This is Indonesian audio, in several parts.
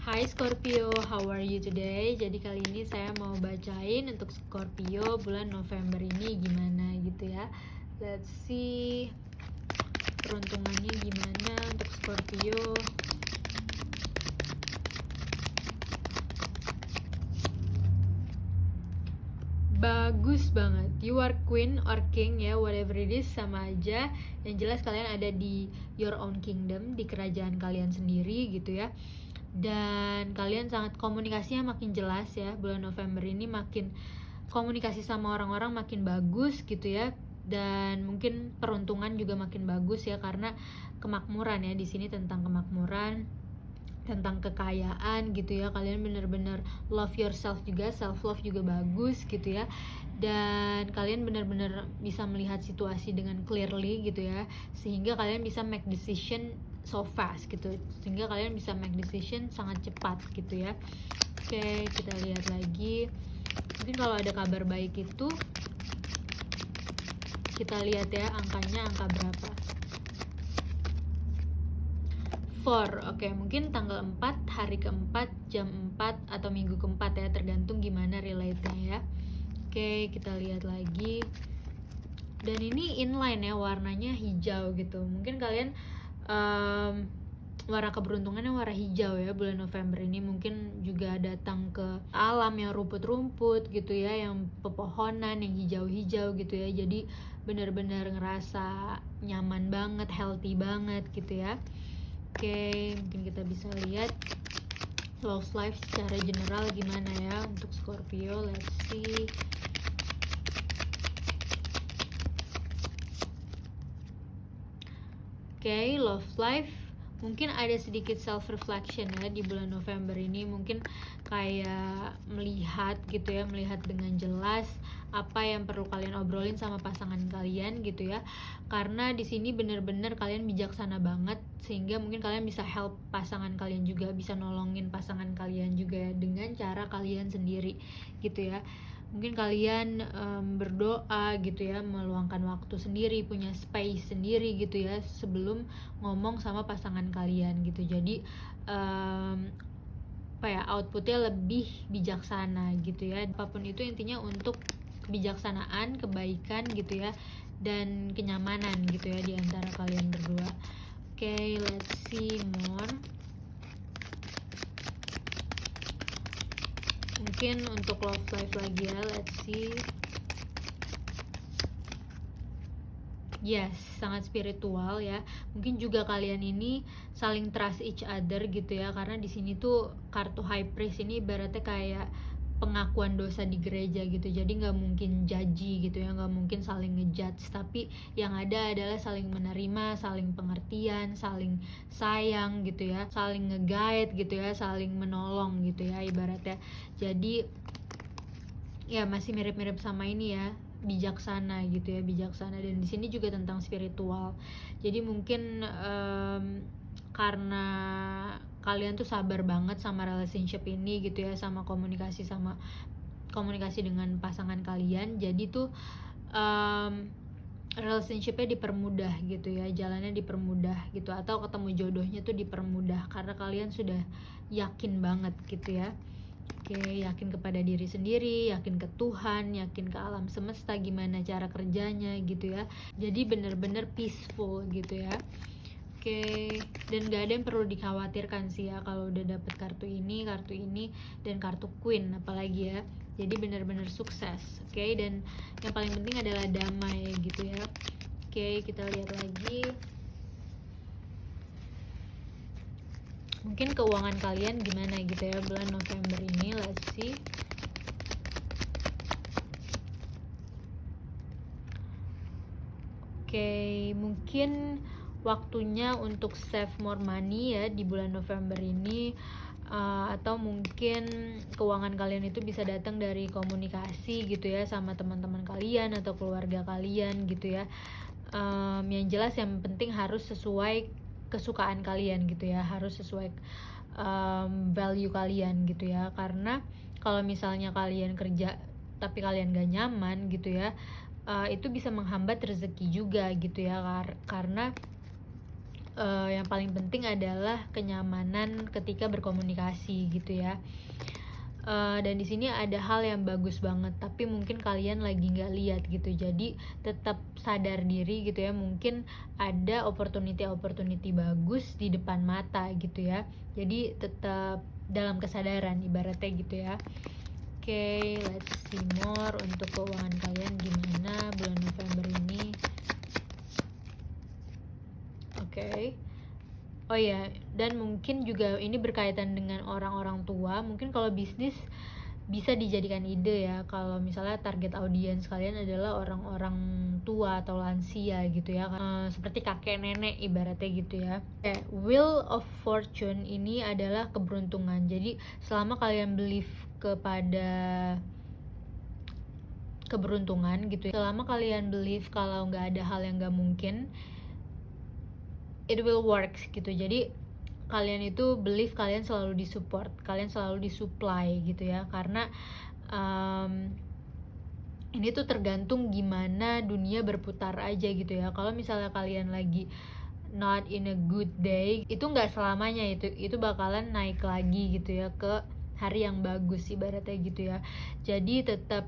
Hai Scorpio, how are you today? Jadi kali ini saya mau bacain untuk Scorpio bulan November ini gimana gitu ya. Let's see peruntungannya gimana untuk Scorpio. Bagus banget. You are queen or king ya, whatever it is sama aja. Yang jelas kalian ada di your own kingdom, di kerajaan kalian sendiri gitu ya. Dan kalian sangat komunikasinya makin jelas ya. Bulan November ini makin komunikasi sama orang-orang makin bagus gitu ya. Dan mungkin peruntungan juga makin bagus ya, karena kemakmuran ya, di sini tentang kemakmuran, tentang kekayaan gitu ya. Kalian bener-bener love yourself juga, self love juga bagus gitu ya. Dan kalian bener-bener bisa melihat situasi dengan clearly gitu ya, sehingga kalian bisa make decision so fast gitu, sehingga kalian bisa make decision sangat cepat gitu ya. Oke, kita lihat lagi. Mungkin kalau ada kabar baik itu kita lihat ya, angkanya angka berapa. 4, oke, mungkin tanggal 4, hari keempat, jam 4, atau minggu keempat ya, tergantung gimana relate-nya ya. Oke, kita lihat lagi. Dan ini inline ya, warnanya hijau gitu. Mungkin kalian warna keberuntungannya warna hijau ya bulan November ini. Mungkin juga datang ke alam yang rumput-rumput gitu ya, yang pepohonan yang hijau-hijau gitu ya. Jadi benar-benar ngerasa nyaman banget, healthy banget gitu ya. Oke, mungkin kita bisa lihat love life secara general gimana ya untuk Scorpio. Let's see. Oke, love life mungkin ada sedikit self reflection ya di bulan November ini. Mungkin kayak melihat gitu ya, melihat dengan jelas apa yang perlu kalian obrolin sama pasangan kalian gitu ya. Karena di sini bener-bener kalian bijaksana banget, sehingga mungkin kalian bisa help pasangan kalian juga, bisa nolongin pasangan kalian juga dengan cara kalian sendiri gitu ya. Mungkin kalian berdoa gitu ya, meluangkan waktu sendiri, punya space sendiri gitu ya, sebelum ngomong sama pasangan kalian gitu. Jadi outputnya lebih bijaksana gitu ya. Apapun itu intinya untuk kebijaksanaan, kebaikan gitu ya, dan kenyamanan gitu ya di antara kalian berdua. Oke, let's see more. Mungkin untuk love life lagi ya, let's see. Yes, sangat spiritual ya. Mungkin juga kalian ini saling trust each other gitu ya, karena di sini tuh kartu High Priest ini ibaratnya kayak pengakuan dosa di gereja gitu. Jadi nggak mungkin judgy gitu ya, nggak mungkin saling ngejudge, tapi yang ada adalah saling menerima, saling pengertian, saling sayang gitu ya, saling nge-guide gitu ya, saling menolong gitu ya ibaratnya. Jadi ya masih mirip-mirip sama ini ya, bijaksana gitu ya, bijaksana. Dan di sini juga tentang spiritual. Jadi mungkin karena kalian tuh sabar banget sama relationship ini gitu ya, sama komunikasi dengan pasangan kalian. Jadi tuh relationshipnya dipermudah gitu ya, jalannya dipermudah gitu, atau ketemu jodohnya tuh dipermudah karena kalian sudah yakin banget gitu ya. Oke, yakin kepada diri sendiri, yakin ke Tuhan, yakin ke alam semesta gimana cara kerjanya gitu ya. Jadi bener-bener peaceful gitu ya. Oke, dan gak ada yang perlu dikhawatirkan sih ya kalau udah dapet kartu ini, dan kartu Queen apalagi ya. Jadi bener-bener sukses. Oke, dan yang paling penting adalah damai gitu ya. Oke, kita lihat lagi. Mungkin keuangan kalian gimana gitu ya bulan November ini. Let's see. Oke, mungkin waktunya untuk save more money ya di bulan November ini. Atau mungkin keuangan kalian itu bisa datang dari komunikasi gitu ya sama teman-teman kalian atau keluarga kalian gitu ya. Yang jelas yang penting harus sesuai kesukaan kalian gitu ya, harus sesuai value kalian gitu ya. Karena kalau misalnya kalian kerja tapi kalian gak nyaman gitu ya, itu bisa menghambat rezeki juga gitu ya, karena yang paling penting adalah kenyamanan ketika berkomunikasi gitu ya. Dan di sini ada hal yang bagus banget, tapi mungkin kalian lagi nggak lihat gitu. Jadi tetap sadar diri gitu ya. Mungkin ada opportunity bagus di depan mata gitu ya. Jadi tetap dalam kesadaran ibaratnya gitu ya. Oke, let's see more untuk keuangan kalian gimana bulan November ini. Oke. Oh ya, dan mungkin juga ini berkaitan dengan orang-orang tua. Mungkin kalau bisnis bisa dijadikan ide ya, kalau misalnya target audiens kalian adalah orang-orang tua atau lansia gitu ya, seperti kakek nenek ibaratnya gitu ya. Wheel of Fortune ini adalah keberuntungan. Jadi selama kalian believe kepada keberuntungan gitu ya, selama kalian believe kalau nggak ada hal yang nggak mungkin, it will works gitu. Jadi kalian itu believe kalian selalu disupport, kalian selalu disupply gitu ya, karena ini tuh tergantung gimana dunia berputar aja gitu ya. Kalau misalnya kalian lagi not in a good day, itu nggak selamanya itu bakalan naik lagi gitu ya ke hari yang bagus ibaratnya gitu ya. Jadi tetap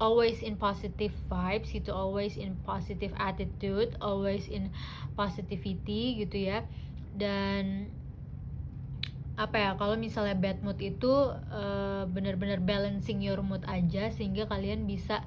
always in positive vibes gitu, always in positive attitude, always in positivity gitu ya. Dan apa ya, kalau misalnya bad mood itu benar-benar balancing your mood aja, sehingga kalian bisa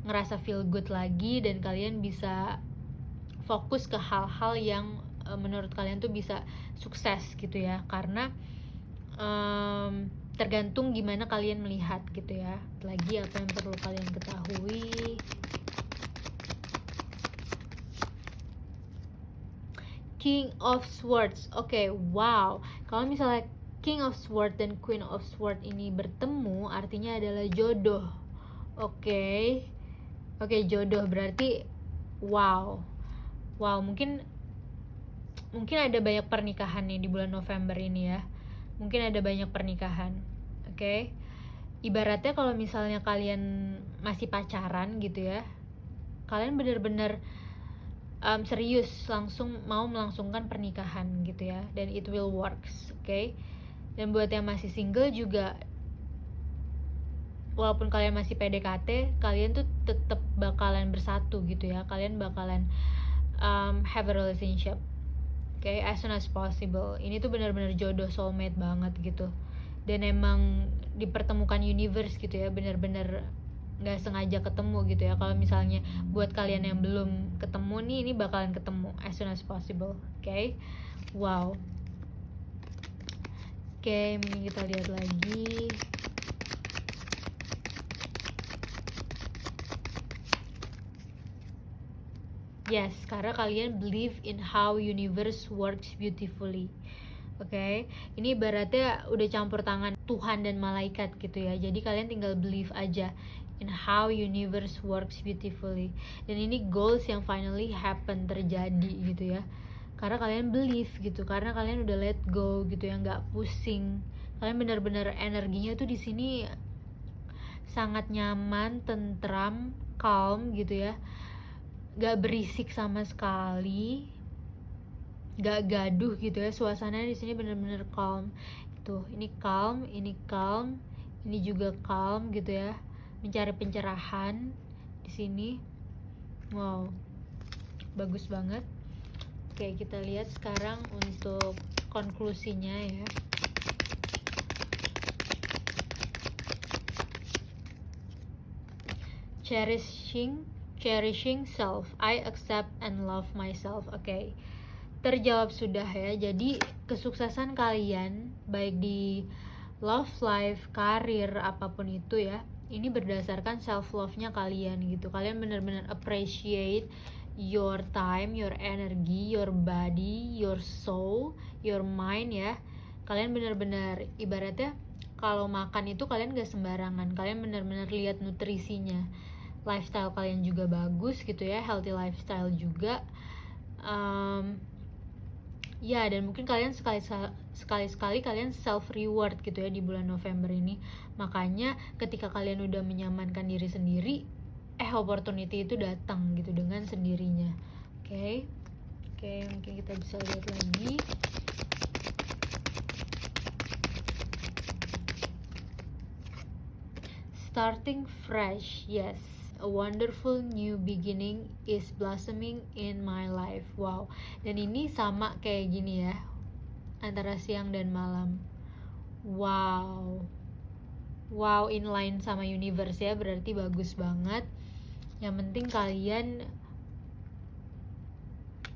ngerasa feel good lagi dan kalian bisa fokus ke hal-hal yang menurut kalian tuh bisa sukses gitu ya. Karena tergantung gimana kalian melihat gitu ya. Lagi apa yang perlu kalian ketahui. King of Swords. Oke, wow. Kalau misalnya King of Swords dan Queen of Swords ini bertemu, artinya adalah jodoh. Oke, jodoh berarti wow. Mungkin ada banyak pernikahan nih di bulan November ini ya. Mungkin ada banyak pernikahan. Oke. Ibaratnya kalau misalnya kalian masih pacaran gitu ya, kalian bener-bener serius langsung mau melangsungkan pernikahan gitu ya, dan it will works. Oke. Dan buat yang masih single juga, walaupun kalian masih PDKT, kalian tuh tetap bakalan bersatu gitu ya. Kalian bakalan have a relationship, as soon as possible. Ini tuh benar-benar jodoh, soulmate banget gitu. Dan emang dipertemukan universe gitu ya, benar-benar nggak sengaja ketemu gitu ya. Kalau misalnya buat kalian yang belum ketemu nih, ini bakalan ketemu as soon as possible. Wow. Mending kita lihat lagi. Yes, karena kalian believe in how universe works beautifully. Ini ibaratnya udah campur tangan Tuhan dan malaikat gitu ya. Jadi kalian tinggal believe aja in how universe works beautifully. Dan ini goals yang finally happen, terjadi gitu ya. Karena kalian believe gitu, karena kalian udah let go gitu ya, nggak pusing. Kalian benar-benar energinya tuh di sini sangat nyaman, tentram, calm gitu ya. Gak berisik sama sekali, gak gaduh gitu ya. Suasananya di sini benar-benar calm. Ini calm, ini juga calm gitu ya. Mencari pencerahan di sini. Wow, bagus banget. Kita lihat sekarang untuk konklusinya ya. Cherishing self. I accept and love myself. Terjawab sudah ya. Jadi kesuksesan kalian baik di love life, karir, apapun itu ya, ini berdasarkan self love-nya kalian gitu. Kalian benar-benar appreciate your time, your energy, your body, your soul, your mind ya. Kalian benar-benar ibaratnya kalau makan itu kalian gak sembarangan. Kalian benar-benar lihat nutrisinya. Lifestyle kalian juga bagus gitu ya, healthy lifestyle juga. Ya, dan mungkin kalian sekali-sekali kalian self reward gitu ya di bulan November ini. Makanya ketika kalian udah menyamankan diri sendiri, opportunity itu datang gitu dengan sendirinya. Oke, Oke, mungkin kita bisa lihat lagi. Starting fresh, yes. A wonderful new beginning is blossoming in my life. Wow. Dan ini sama kayak gini ya, antara siang dan malam. Wow. Wow, inline sama universe ya, berarti bagus banget. Yang penting kalian,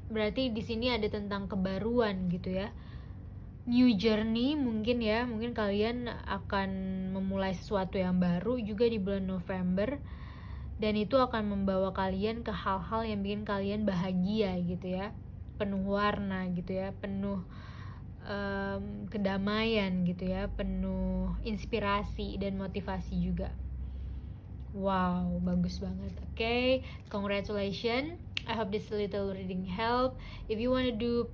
berarti di sini ada tentang kebaruan gitu ya. New journey mungkin ya, mungkin kalian akan memulai sesuatu yang baru juga di bulan November, dan itu akan membawa kalian ke hal-hal yang bikin kalian bahagia gitu ya, penuh warna gitu ya, penuh kedamaian gitu ya, penuh inspirasi dan motivasi juga. Wow, bagus banget. Okay, congratulations. I hope this little reading help. If you wanna do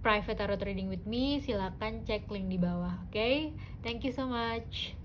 private tarot reading with me, silakan cek link di bawah. Okay, thank you so much.